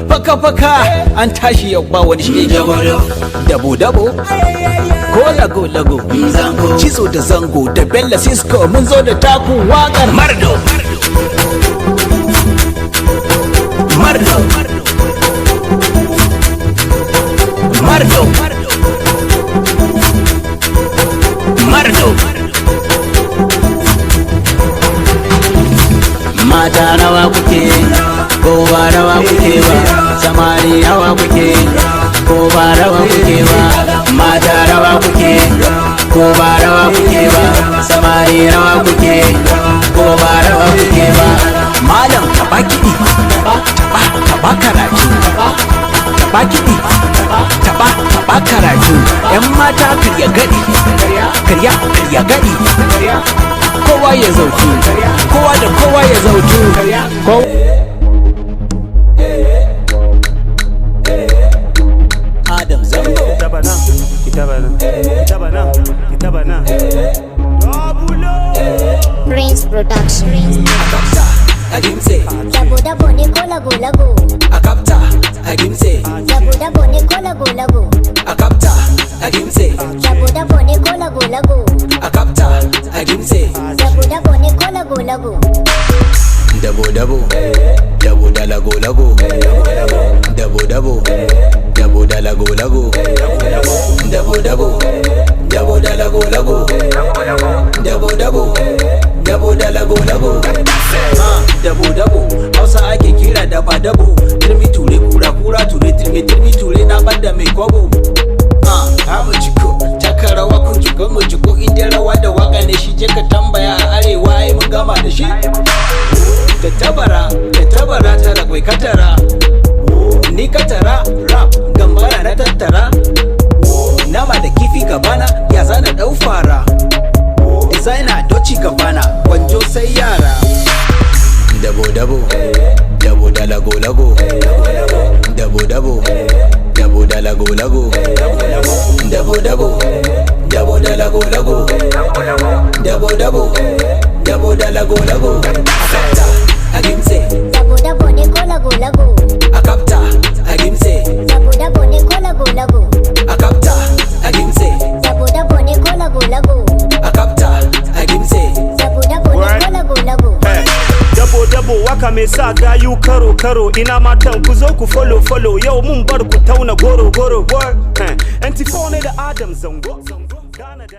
faka faka an tashi yau ba wani shege. Dabo dabo ko lago lago cizo da zango da Bella Cisco mun zo da taku wakar Mardo Mardo Mardo Mardo. Mata rawa kuke ko ba rawa kuke ba, samari rawa kuke ko ba rawa kuke ba, mata rawa kuke ko ba rawa kuke ba, samari rawa kuke ko ba rawa kuke ba. Malam taba kiɗi taba karatu, taba kiɗi taba karatu, yan mata karya gadi karya gadi, kowa ya zautu, kowa da kowa ya zautu. Adam Zango Prince Production. Akapta Agimse Dabo dabo ne ko lago lago. Akapta Agimse Dabo dabo ne ko lago lago. Akapta Agimse Dabo dabo ne ko lago lago. Akapta Agimse Dabo dabo ne ko lago lago. Dabo dabo dabo da lago lago, dabo dabo dabo da lago lago, dabo dabo dabo da lago lago, dabo dabo dabo da lago lago. Dabo dabo Hausa ake kira daba dabo, turmi ture kura kura ture turmi ture na banda mai kwabo. Mu jiko taka rawa ku jiko mu jiko, inda rawa da waka ne shi je ka tambaya a arewa ai mun gama da shi. Tattabara tara kwai katara, ni katara rap gambara na tattara, nama da kifi gabana ya zana dau fara, designer doci gabana wanjo sai yara. Dabo dabo dabo da lago lago, dabo dabo dabo da lago lago, dabo dabo dabo da lago lago, dabo dabo dabo da lago lago. Akapta Agimse Dabo dabo ne ko lago lago. Akapta Agimse Dabo dabo ne ko lago lago. Akapta Agimse Dabo dabo ne ko lago lago. Akapta Agimse Dabo dabo ne ko lago lago. Dabo dabo waka mai sa gayu karo karo, ina matan ku zo ku follow yau mun bar ku tauna goro. 24 ne da Adam Zango Ghana da